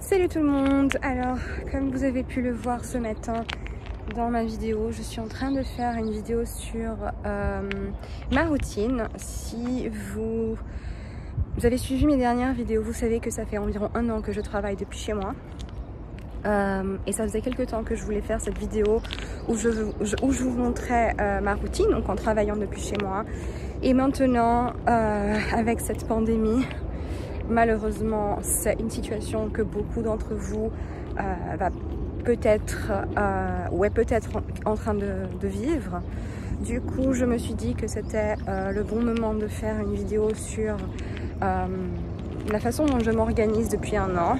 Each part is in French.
Salut tout le monde. Alors, comme vous avez pu le voir ce matin dans ma vidéo, je suis en train de faire une vidéo sur ma routine. Si vous avez suivi mes dernières vidéos, vous savez que ça fait environ 1 an que je travaille depuis chez moi. Et ça faisait quelques temps que je voulais faire cette vidéo où je vous montrais ma routine, donc en travaillant depuis chez moi. Et maintenant, avec cette pandémie, malheureusement, c'est une situation que beaucoup d'entre vous va peut-être en train de vivre. Du coup, je me suis dit que c'était le bon moment de faire une vidéo sur la façon dont je m'organise depuis 1 an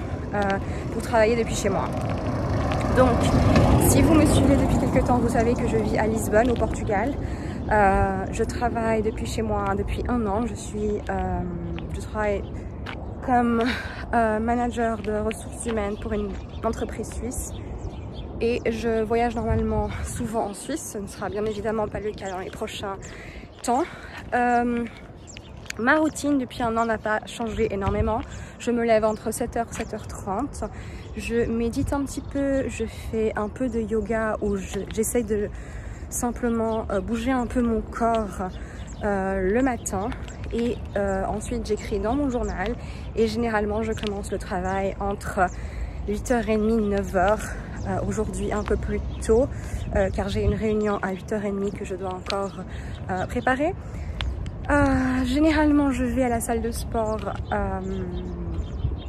pour travailler depuis chez moi. Donc, si vous me suivez depuis quelques temps, vous savez que je vis à Lisbonne, au Portugal. Je travaille depuis chez moi depuis 1 an. Je travaille comme manager de ressources humaines pour une entreprise suisse. Et je voyage normalement souvent en Suisse. Ce ne sera bien évidemment pas le cas dans les prochains temps. Ma routine depuis 1 an n'a pas changé énormément. Je me lève entre 7h et 7h30. Je médite un petit peu, je fais un peu de yoga où j'essaye de simplement bouger un peu mon corps le matin. Et ensuite j'écris dans mon journal et généralement je commence le travail entre 8h30 et 9h. Aujourd'hui un peu plus tôt car j'ai une réunion à 8h30 que je dois encore préparer. Généralement je vais à la salle de sport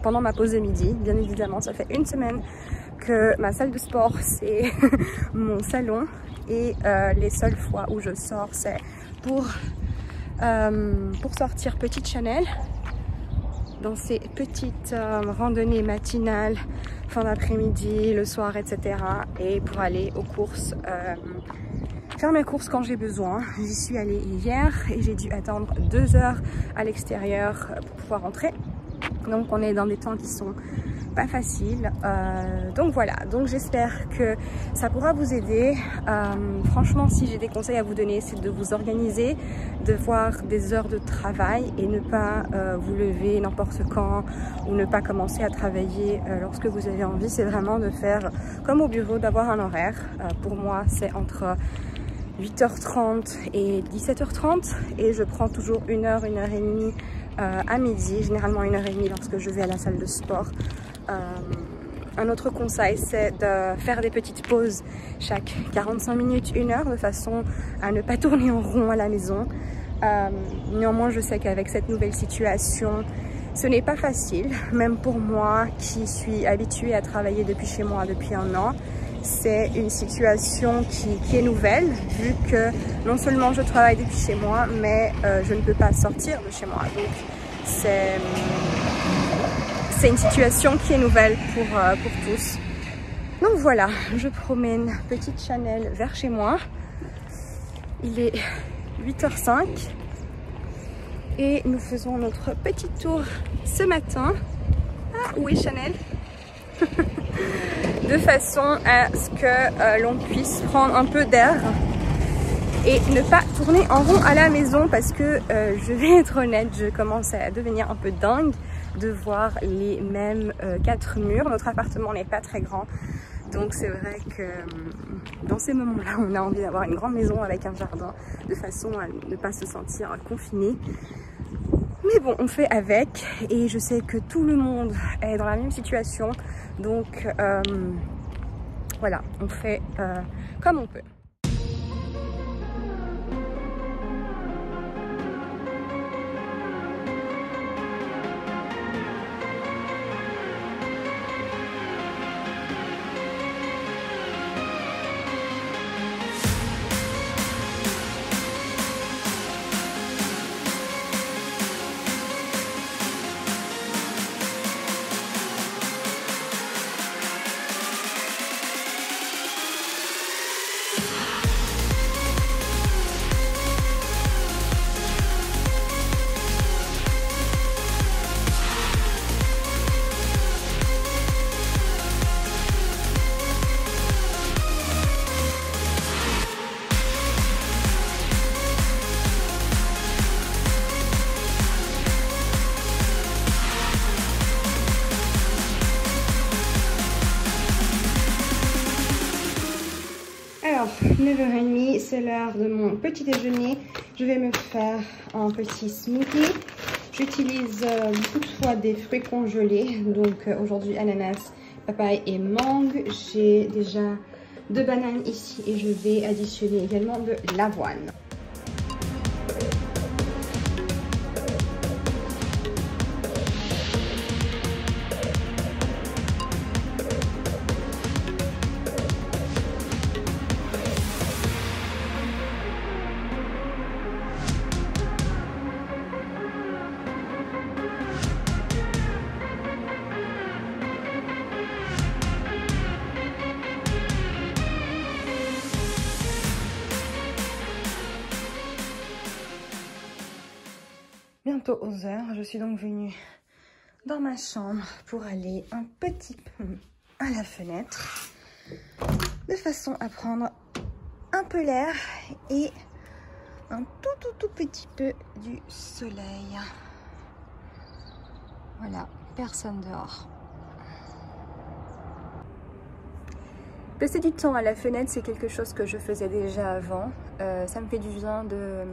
pendant ma pause de midi. Bien évidemment, ça fait 1 semaine que ma salle de sport c'est mon salon et les seules fois où je sors c'est pour sortir petite Chanel dans ces petites randonnées matinales fin d'après-midi, le soir, etc. et pour aller aux courses, faire mes courses quand j'ai besoin. J'y suis allée hier et j'ai dû attendre 2 heures à l'extérieur pour pouvoir rentrer. Donc on est dans des temps qui sont pas faciles. Donc voilà, donc j'espère que ça pourra vous aider. Franchement, si j'ai des conseils à vous donner, c'est de vous organiser, de voir des heures de travail et ne pas vous lever n'importe quand ou ne pas commencer à travailler lorsque vous avez envie. C'est vraiment de faire comme au bureau, d'avoir un horaire. Pour moi, c'est entre 8h30 et 17h30 et je prends toujours 1 heure, 1h30 à midi, généralement 1h30 lorsque je vais à la salle de sport. Un autre conseil, c'est de faire des petites pauses chaque 45 minutes, 1 heure, de façon à ne pas tourner en rond à la maison. Néanmoins, je sais qu'avec cette nouvelle situation, ce n'est pas facile, même pour moi qui suis habituée à travailler depuis chez moi depuis 1 an. C'est une situation qui est nouvelle, vu que non seulement je travaille depuis chez moi, mais je ne peux pas sortir de chez moi. Donc c'est une situation qui est nouvelle pour tous. Donc voilà, je promène petite Chanel vers chez moi. Il est 8h05 et nous faisons notre petit tour ce matin. Ah, où est Chanel? De façon à ce que l'on puisse prendre un peu d'air et ne pas tourner en rond à la maison, parce que je vais être honnête, je commence à devenir un peu dingue de voir les mêmes 4 murs. Notre appartement n'est pas très grand, donc c'est vrai que dans ces moments-là, on a envie d'avoir une grande maison avec un jardin, de façon à ne pas se sentir confiné. Mais bon, on fait avec, et je sais que tout le monde est dans la même situation, donc voilà, on fait comme on peut. 9h30, c'est l'heure de mon petit déjeuner. Je vais me faire un petit smoothie. J'utilise toutefois des fruits congelés. Donc aujourd'hui ananas, papaye et mangue. J'ai déjà 2 bananes ici et je vais additionner également de l'avoine. Bientôt 11h, je suis donc venue dans ma chambre pour aller un petit peu à la fenêtre de façon à prendre un peu l'air et un tout petit peu du soleil. Voilà, personne dehors. Passer du temps à la fenêtre, c'est quelque chose que je faisais déjà avant. Ça me fait du bien de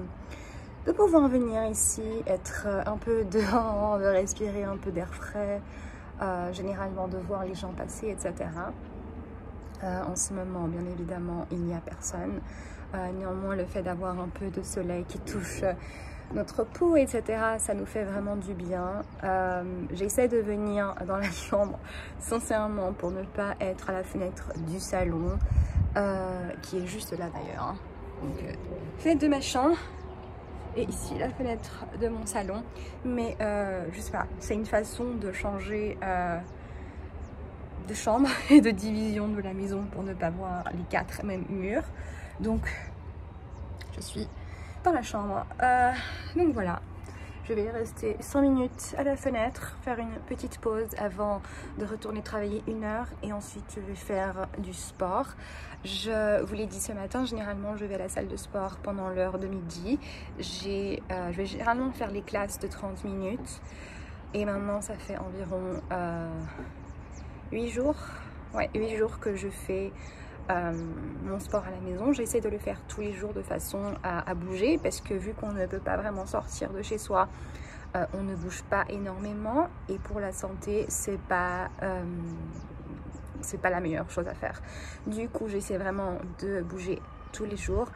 pouvoir venir ici, être un peu dehors, de respirer un peu d'air frais, généralement de voir les gens passer, etc. En ce moment, bien évidemment, il n'y a personne. Néanmoins, le fait d'avoir un peu de soleil qui touche notre peau, etc., ça nous fait vraiment du bien. J'essaie de venir dans la chambre, sincèrement, pour ne pas être à la fenêtre du salon, qui est juste là d'ailleurs. Donc, fenêtre de ma chambre. Et ici, la fenêtre de mon salon. Mais je sais pas, c'est une façon de changer de chambre et de division de la maison pour ne pas voir les 4 mêmes murs. Donc, je suis dans la chambre. Donc voilà, je vais rester 5 minutes à la fenêtre, faire une petite pause avant de retourner travailler 1 heure. Et ensuite, je vais faire du sport. Je vous l'ai dit ce matin, généralement je vais à la salle de sport pendant l'heure de midi. Je vais généralement faire les classes de 30 minutes. Et maintenant ça fait environ 8 jours. Ouais, 8 jours que je fais mon sport à la maison. J'essaie de le faire tous les jours de façon à bouger. Parce que vu qu'on ne peut pas vraiment sortir de chez soi, on ne bouge pas énormément. Et pour la santé, c'est pas la meilleure chose à faire. Du coup, j'essaie vraiment de bouger tous les jours.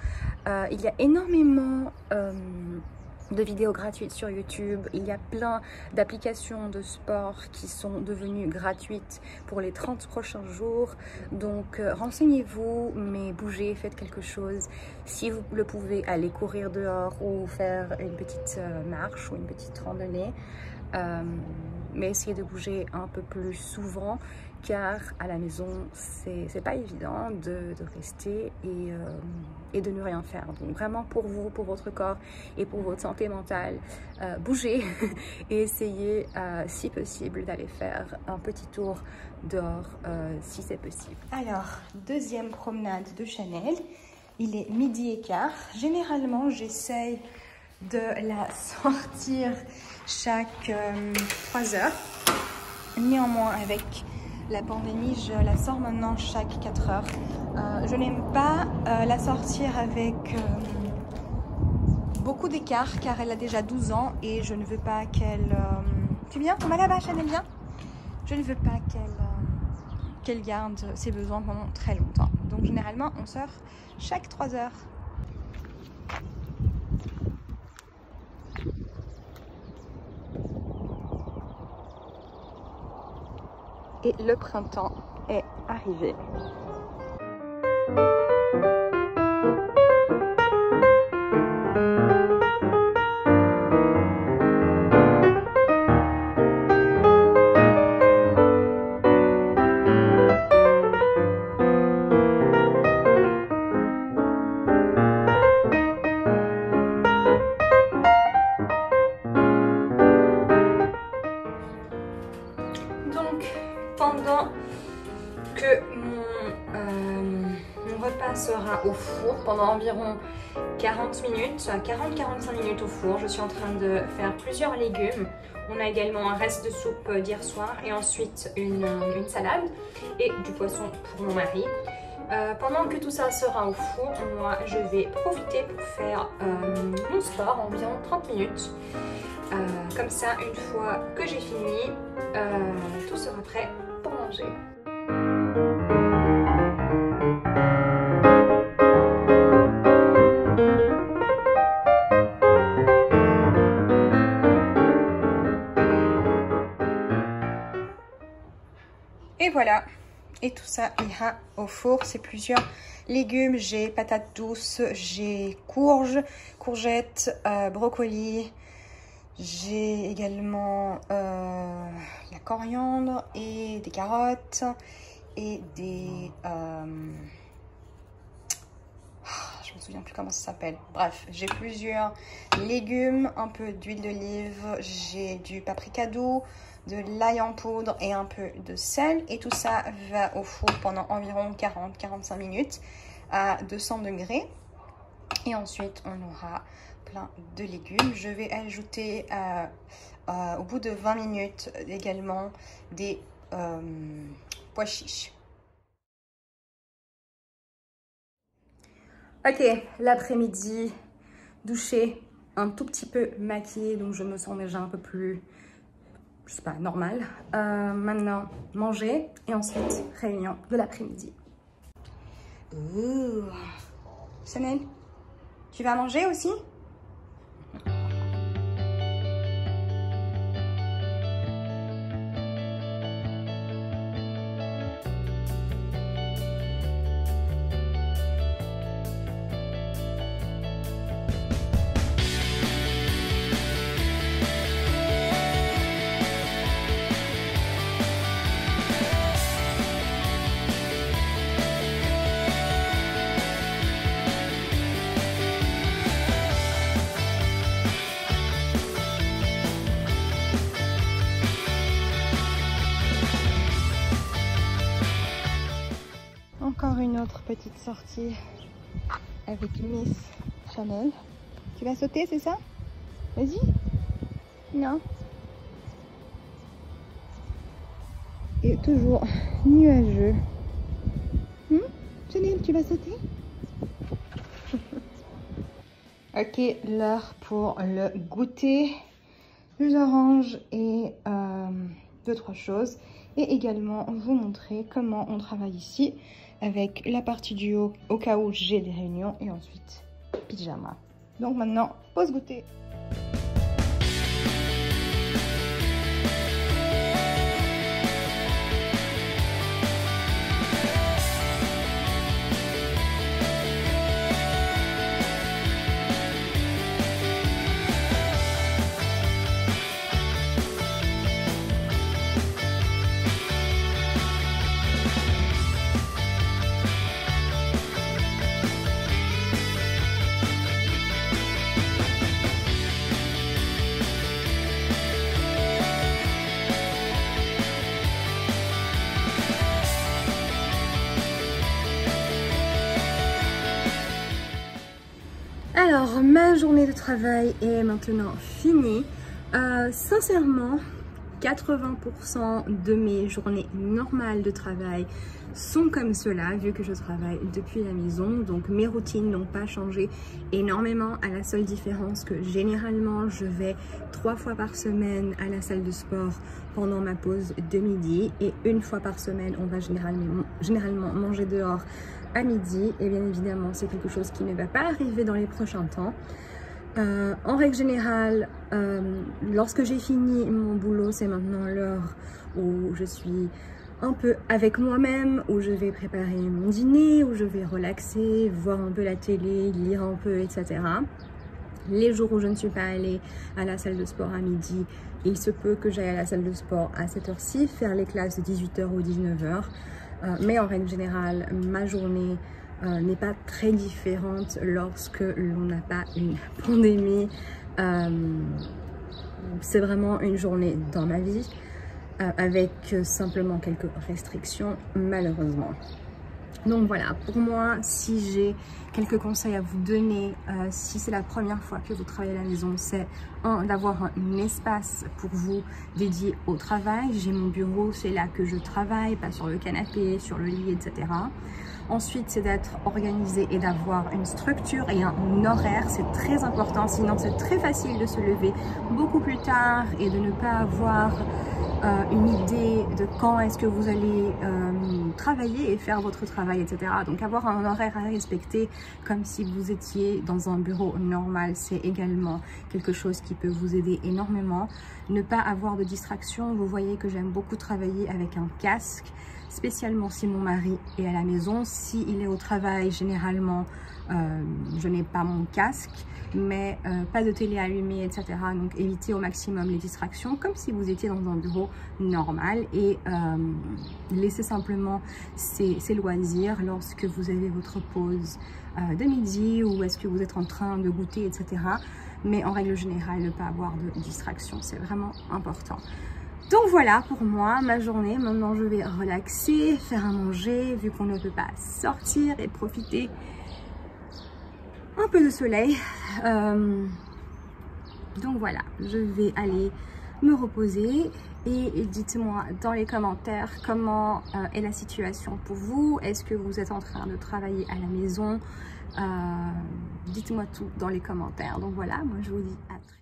Il y a énormément de vidéos gratuites sur YouTube. Il y a plein d'applications de sport qui sont devenues gratuites pour les 30 prochains jours. Donc, renseignez-vous, mais bougez, faites quelque chose. Si vous le pouvez, allez courir dehors ou faire une petite marche ou une petite randonnée. Mais essayez de bouger un peu plus souvent, car à la maison c'est pas évident de rester et de ne rien faire. Donc vraiment, pour vous, pour votre corps et pour votre santé mentale, bougez et essayez si possible d'aller faire un petit tour dehors si c'est possible. Alors, deuxième promenade de Chanel, il est 12h15. Généralement j'essaye de la sortir chaque 3 heures. Néanmoins, avec la pandémie, je la sors maintenant chaque 4 heures. Je n'aime pas la sortir avec beaucoup d'écart, car elle a déjà 12 ans et je ne veux pas qu'elle... Tu viens? On va là-bas, Chanel, viens. Je ne veux pas qu'elle garde ses besoins pendant très longtemps. Donc généralement, on sort chaque 3 heures. Et le printemps est arrivé. Pendant que mon repas sera au four pendant environ 40 minutes, 40-45 minutes au four, je suis en train de faire plusieurs légumes. On a également un reste de soupe d'hier soir et ensuite une salade et du poisson pour mon mari. pendant que tout ça sera au four, moi je vais profiter pour faire mon sport, environ 30 minutes. Comme ça, une fois que j'ai fini, tout sera prêt pour manger. Et voilà, et tout ça ira au four. C'est plusieurs légumes, j'ai patates douces, j'ai courgettes, brocolis, j'ai également la coriandre et des carottes et des... je me souviens plus comment ça s'appelle. Bref, j'ai plusieurs légumes, un peu d'huile d'olive, j'ai du paprika doux, de l'ail en poudre et un peu de sel. Et tout ça va au four pendant environ 40-45 minutes à 200 degrés. Et ensuite, on aura plein de légumes. Je vais ajouter au bout de 20 minutes également des pois chiches. Ok, l'après-midi, douché, un tout petit peu maquillée, donc je me sens déjà un peu plus, je sais pas, normal. Maintenant, manger et ensuite réunion de l'après-midi. Ouh, Chanel, tu vas manger aussi? Encore une autre petite sortie avec Miss Chanel. Tu vas sauter, c'est ça? Vas-y. Non. Et toujours nuageux. Chanel, tu vas sauter? Ok, l'heure pour le goûter. Jus d'orange et 2-3 choses. Et également vous montrer comment on travaille ici avec la partie du haut au cas où j'ai des réunions et ensuite pyjama. Donc maintenant, pause goûter. Alors, ma journée de travail est maintenant finie. Sincèrement, 80% de mes journées normales de travail sont comme cela, vu que je travaille depuis la maison. Donc, mes routines n'ont pas changé énormément, à la seule différence que généralement, je vais 3 fois par semaine à la salle de sport pendant ma pause de midi. Et 1 fois par semaine, on va généralement manger dehors à midi. Et bien évidemment, c'est quelque chose qui ne va pas arriver dans les prochains temps. En règle générale, lorsque j'ai fini mon boulot, c'est maintenant l'heure où je suis un peu avec moi-même, où je vais préparer mon dîner, où je vais relaxer, voir un peu la télé, lire un peu, etc. Les jours où je ne suis pas allée à la salle de sport à midi, il se peut que j'aille à la salle de sport à cette heure-ci, faire les classes de 18h ou 19h. Mais en règle générale, ma journée n'est pas très différente lorsque l'on n'a pas une pandémie. C'est vraiment une journée dans ma vie avec simplement quelques restrictions, malheureusement. Donc voilà, pour moi, si j'ai quelques conseils à vous donner, si c'est la première fois que vous travaillez à la maison, c'est d'avoir un espace pour vous dédié au travail. J'ai mon bureau, c'est là que je travaille, pas sur le canapé, sur le lit, etc. Ensuite, c'est d'être organisé et d'avoir une structure et un horaire. C'est très important, sinon c'est très facile de se lever beaucoup plus tard et de ne pas avoir une idée de quand est-ce que vous allez travailler et faire votre travail, etc. Donc avoir un horaire à respecter comme si vous étiez dans un bureau normal, c'est également quelque chose qui peut vous aider énormément. Ne pas avoir de distraction. Vous voyez que j'aime beaucoup travailler avec un casque, spécialement si mon mari est à la maison. S'il est au travail, généralement, je n'ai pas mon casque, mais pas de télé allumée, etc. Donc évitez au maximum les distractions, comme si vous étiez dans un bureau normal, et laissez simplement ces loisirs lorsque vous avez votre pause de midi ou est-ce que vous êtes en train de goûter, etc. Mais en règle générale, ne pas avoir de distraction, c'est vraiment important. Donc voilà pour moi ma journée. Maintenant je vais relaxer, faire à manger vu qu'on ne peut pas sortir et profiter un peu de soleil. Donc voilà, je vais aller me reposer et dites-moi dans les commentaires comment est la situation pour vous. Est-ce que vous êtes en train de travailler à la maison? Dites-moi tout dans les commentaires. Donc voilà, moi je vous dis à très vite.